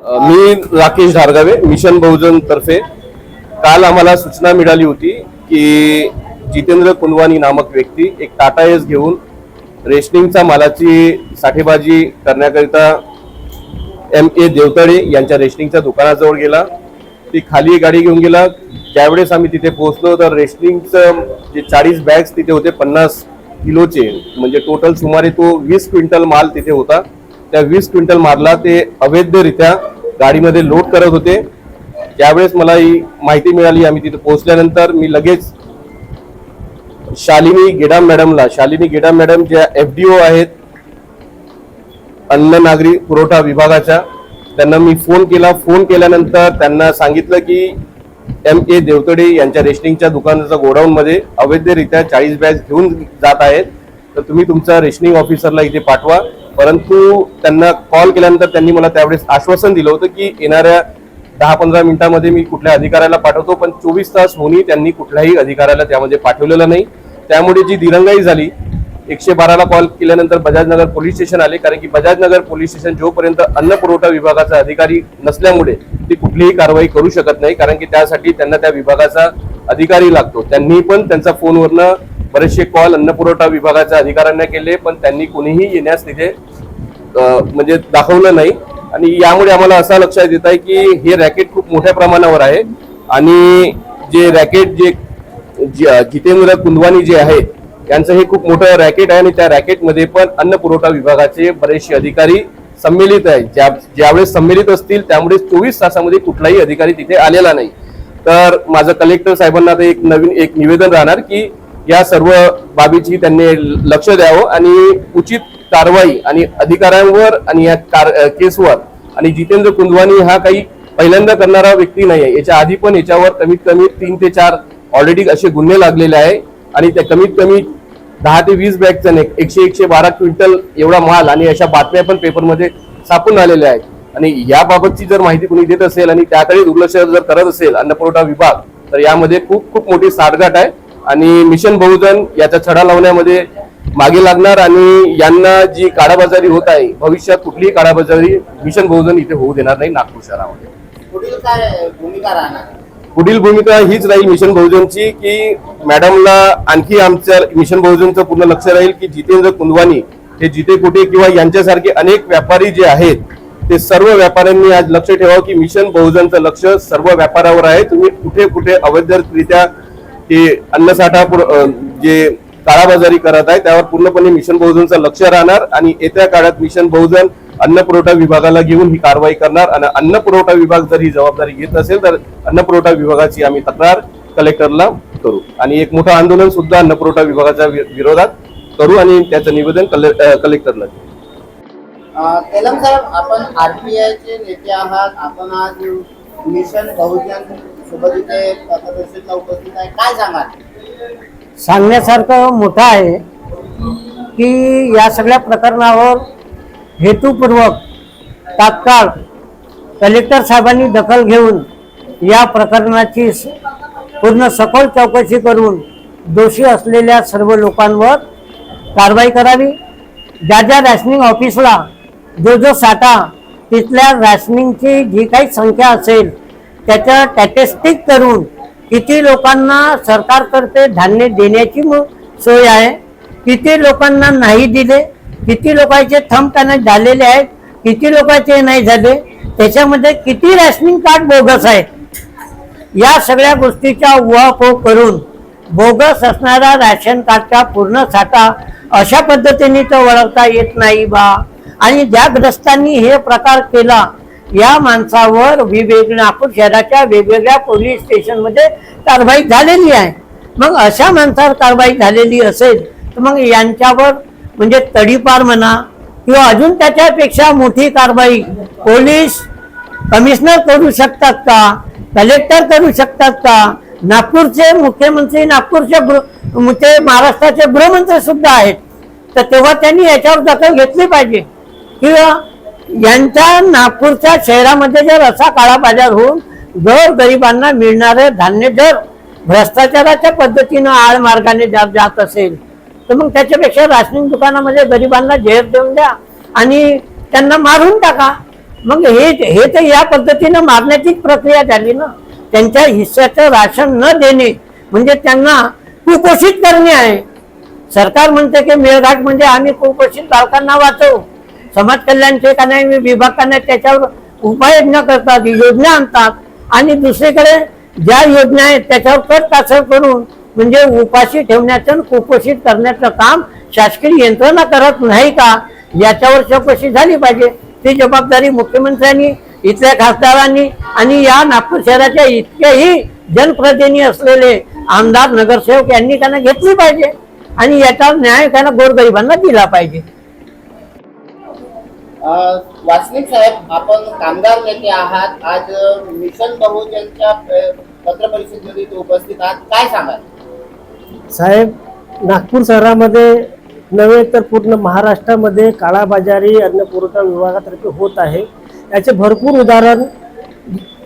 मी Rakesh Dhargave mission बहुजन तर्फे काल आम्हाला सूचना मिळाली होती की जितेंद्र कुंदवानी नामक व्यक्ती एक टाटा एस घेऊन रेशनिंगचा मालाची साठेबाजी करण्याकरिता MA देवतळे यांच्या रेशनिंगच्या दुकानाजवळ गेला। ती खाली गाडी घेऊन गेला। ज्यावेळेस आम्ही तिथे पोहोचलो तर रेशनिंगचं जे 40 बॅग्स तिथे होते 50 किलोचे, म्हणजे टोटल सुमारे तो 20 क्विंटल माल तिथे होता। त्या 20 क्विंटल मालला ते अवैधरित्या गाडीमध्ये लोड करत होते। ज्यावेळेस मला ही माहिती मिळाली, आम्ही तिथे पोहोचल्यानंतर मी लगेच शालिनी गेडाम मॅडम ज्या FDO आहेत अन्न नागरी पुरवठा विभागाच्या, त्यांना मी फोन केला। फोन केल्यानंतर त्यांना सांगितलं की MA देवतळे यांच्या रेशनिंगच्या दुकानाच्या गोडाऊन मध्ये अवैधरित्या 40 बॅग घेऊन जात आहेत, तर तुम्ही तुमचा रेशनिंग ऑफिसरला इथे पाठवा। परंतु त्यांना कॉल केल्यानंतर त्यांनी मला त्यावेळेस आश्वासन दिलं होतं की येणाऱ्या 10-15 मिनिटांमध्ये मी कुठल्या अधिकाऱ्याला पाठवतो, पण 24 तास होऊन त्यांनी कुठल्याही अधिकाऱ्याला त्यामध्ये पाठवलेलं नाही। त्यामुळे जी दिरंगाई झाली, 112ला कॉल केल्यानंतर बजाजनगर पोलीस स्टेशन आले, कारण की बजाजनगर पोलीस स्टेशन जोपर्यंत अन्न पुरवठा विभागाचा अधिकारी नसल्यामुळे ती कुठलीही कारवाई करू शकत नाही, कारण की त्यासाठी त्यांना त्या विभागाचा अधिकारी लागतो। त्यांनी पण त्यांचा फोनवरनं बरेचसे कॉल अन्न पुरवठा विभागाच्या अधिकाऱ्यांना केले, पण त्यांनी कोणीही येण्यास तिथे म्हणजे दाखवलं नाही। आणि यामुळे आम्हाला असा लक्षात येत आहे की हे रॅकेट खूप मोठ्या प्रमाणावर आहे आणि जे रॅकेट जे जितेंद्र कुंदवानी जे आहेत यांचं हे खूप मोठं रॅकेट आहे आणि त्या रॅकेटमध्ये पण अन्न पुरवठा विभागाचे बरेचसे अधिकारी सम्मिलित आहेत। ज्यावेळेस सम्मिलित असतील त्यामुळे 24 तासामध्ये कुठलाही अधिकारी तिथे आलेला नाही। तर माझं कलेक्टर साहेबांना आता एक निवेदन राहणार की या सर्व बाबीची त्यांनी लक्ष द्यावं आणि उचित कारवाई आणि अधिकाऱ्यांवर आणि या केसवर, आणि जितेंद्र कुंदवानी हा काही पहिल्यांदा करणारा व्यक्ती नाही आहे। याच्या आधी पण याच्यावर कमीत कमी 3 ते 4 ऑलरेडी असे गुन्हे लागलेले आहे आणि त्या कमीत कमी 10 ते 20 बॅगचा 100-112 क्विंटल एवढा माल आणि अशा बातम्या पण पेपरमध्ये छापून आलेल्या आहेत। आणि याबाबतची जर माहिती कोणी देत असेल आणि त्याकडे दुर्लक्ष जर करत असेल अन्न पुरवठा विभाग, तर यामध्ये खूप खूप मोठी साठगाठ आहे आणि मिशन बहुजन याचा छडा लावण्यामध्ये मागे लागणार आणि यांना जी काळाबाजारी होत आहे, भविष्यात कुठलीही काळाबाजारी मिशन बहुजन इथे होऊ देणार नाही नागपूर शहरामध्ये। पुढील काय भूमिका राहणार? पुढील भूमिका हीच राहील मिशन बहुजनची की मॅडमला आणखी आमच्या मिशन बहुजनचं पूर्ण लक्ष राहील की जितेंद्र कुंदवानी हे जिथे कुठे किंवा यांच्यासारखे अनेक व्यापारी जे आहेत ते सर्व व्यापाऱ्यांनी आज लक्ष ठेवावं की मिशन बहुजनचं लक्ष सर्व व्यापारावर आहे। तुम्ही कुठे कुठे अवैधरित्या हे अन्नसाठा जे काळाबाजारी करत आहे त्यावर पूर्णपणे मिशन बहुजनचं लक्ष राहणार आणि येत्या काळात मिशन बहुजन अन्न पुरवठा विभागाला घेऊन ही कारवाई करणार आणि अन्न पुरवठा विभाग जर ही जबाबदारी घेत असेल तर अन्न पुरवठा विभागाची आम्ही तक्रार कलेक्टरला करू आणि एक मोठं आंदोलन सुद्धा अन्न पुरवठा विभागाच्या विरोधात करू आणि त्याचं निवेदन कलेक्टरला देऊ। तेलंग साहेब, आपण RPI चे नेते आहात, आपण आज मिशन बहुजन सोबत इथे पथदर्शनला उपस्थित आहे, काय सांगाल? सांगण्यासारखं मोठं आहे की या सगळ्या प्रकरणावर हेतुपूर्वक तात्काळ कलेक्टर साहेबांनी दखल घेऊन या प्रकरणाची पूर्ण सखोल चौकशी करून दोषी असलेल्या सर्व लोकांवर कारवाई करावी। ज्या रॅशनिंग ऑफिसला जो साठा तिथल्या रॅशनिंगची जी काही संख्या असेल त्याच्या स्टॅटिस्टिक करून किती लोकांना सरकारतर्फे धान्य देण्याची सोय आहे, किती लोकांना नाही दिले, किती लोकांचे थंब त्यांना झालेले आहेत, किती लोकांचे नाही झाले, त्याच्यामध्ये किती रॅशनिंग कार्ड बोगस आहेत, या सगळ्या गोष्टीचा उहापोह करून बोगस असणारा रॅशन कार्डचा पूर्ण साठा अशा पद्धतीने तो ओळखता येत नाही बा। आणि ज्या ग्रस्तांनी हे प्रकार केला या माणसावर नागपूर शहराच्या वेगवेगळ्या पोलीस स्टेशनमध्ये कारवाई झालेली आहे। मग अशा माणसावर कारवाई झालेली असेल तर मग यांच्यावर म्हणजे तडीपार म्हणा किंवा अजून त्याच्यापेक्षा मोठी कारवाई पोलीस कमिशनर करू शकतात का, कलेक्टर करू शकतात का, नागपूरचे मुख्यमंत्री, नागपूरचे महाराष्ट्राचे गृहमंत्री सुद्धा आहेत, तर तेव्हा त्यांनी याच्यावर दखल घेतली पाहिजे किंवा यांच्या नागपूरच्या शहरामध्ये जर असा काळाबाजार होऊन जर गरिबांना मिळणारे धान्य जर भ्रष्टाचाराच्या पद्धतीनं आळमार्गाने जात असेल तर मग त्याच्यापेक्षा राशनिंग दुकानामध्ये गरिबांना झेर देऊन द्या आणि त्यांना मारून टाका। मग हे तर या पद्धतीनं मारण्याची प्रक्रिया झाली ना. त्यांच्या हिस्साचं राशन न देणे म्हणजे त्यांना कुपोषित करणे आहे. सरकार म्हणते की मेळघाट म्हणजे आम्ही कुपोषित बालकांना वाचवू, समाज कल्याणचे का नाही विभाग का नाही त्याच्यावर उपाययोजना करतात, योजना आणतात, आणि दुसरीकडे ज्या योजना आहेत त्याच्यावर कट कासर करून म्हणजे उपाशी ठेवण्याचं आणि कुपोषित करण्याचं काम शासकीय यंत्रणा करत नाही का, याच्यावर चौकशी झाली पाहिजे. ती जबाबदारी मुख्यमंत्र्यांनी, इथल्या खासदारांनी आणि या नागपूर शहराच्या इतकेही जनप्रतिनिधी असलेले आमदार नगरसेवक यांनी त्यांना घेतली पाहिजे आणि याचा न्याय त्यांना गोरगरिबांना दिला पाहिजे. वासनिक साहेब, आपण कामगार नेते आहात, आज मिशन बहुजनच्या पत्र परिषदेमध्ये इथे उपस्थित आहात, काय सांगाल? साहेब, नागपूर शहरामध्ये नव्हे तर पूर्ण महाराष्ट्रामध्ये काळाबाजारी अन्न पुरवठा विभागातर्फे होत आहे. याचे भरपूर उदाहरण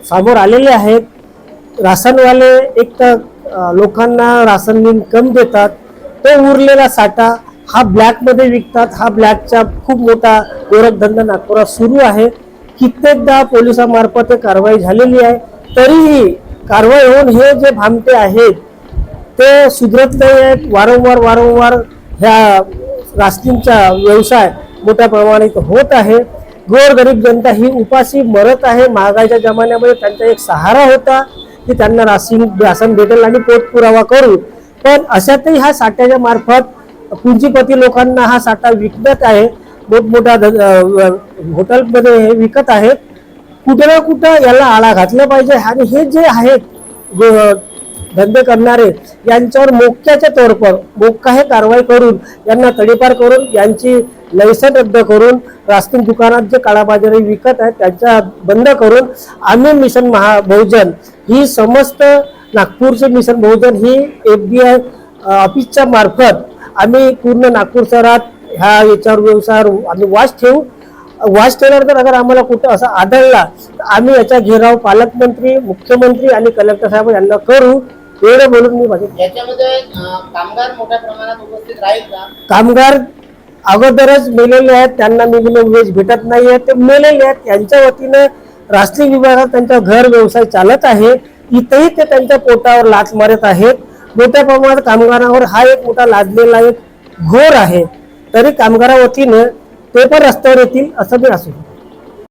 समोर आलेले आहेत. राशनवाले एक तर लोकांना राशन कम देतात, तो उरलेला साठा हा ब्लॅकमध्ये विकतात. हा ब्लॅकचा खूप मोठा गोरखधंदा नागपुरात सुरू आहे. कित्येकदा पोलिसांमार्फत कारवाई झालेली आहे, तरीही कारवाई होऊन हे जे भामटे आहेत ते सुधरत नाही आहेत. वारंवार ह्या राशनिंगचा व्यवसाय मोठ्या प्रमाणात होत आहे. गोरगरीब जनता ही उपाशी मरत आहे. महागाईच्या जमान्यामध्ये त्यांचा एक सहारा होता की त्यांना राशन भेटेल आणि पोटपुरावा करू, पण अशातही हा साठ्याच्या मार्फत पुंजीपती लोकांना हा साठा विकत आहे. मोठमोठ्या हॉटेलमध्ये हे विकत आहेत. कुठे ना कुठं याला आळा घातला पाहिजे आणि हे जे आहेत धंदे करणारे यांच्यावर मोक्याच्या तोडपर मोक्का हे कारवाई करून यांना तडीपार करून यांची लायसन रद्द करून राशन दुकानात जे काळाबाजारी विकत आहेत त्यांच्या बंद करून आम्ही मिशन बहुजन ही समस्त नागपूरचे मिशन बहुजन ही FBI ऑफिसच्या मार्फत आम्ही पूर्ण नागपूर शहरात ह्या याच्यावर व्यवसायावर आम्ही वाच ठेवल्यावर तर अगर आम्हाला कुठं असं आढळला तर आम्ही याचा घेराव पालकमंत्री, मुख्यमंत्री आणि कलेक्टर साहेब यांना करू. एवढं बोलून मी माझे याच्यामध्ये कामगार मोठ्या प्रमाणात उपस्थित राहील का? कामगार अगोदरच मेलेले आहेत, त्यांना मिनिमम वेज भेटत नाही आहे, ते मेलेले आहेत. यांच्या वतीनं राष्ट्रीय विभागात त्यांचा घर व्यवसाय चालत आहे. इथेही ते त्यांच्या पोटावर लाच मारत आहेत. मोठ्या प्रमाणात कामगारांवर हा एक मोठा लादलेला एक घोर आहे. तरी कामगारा वतीनं ते पण रस्त्यावर येतील असं मी असू.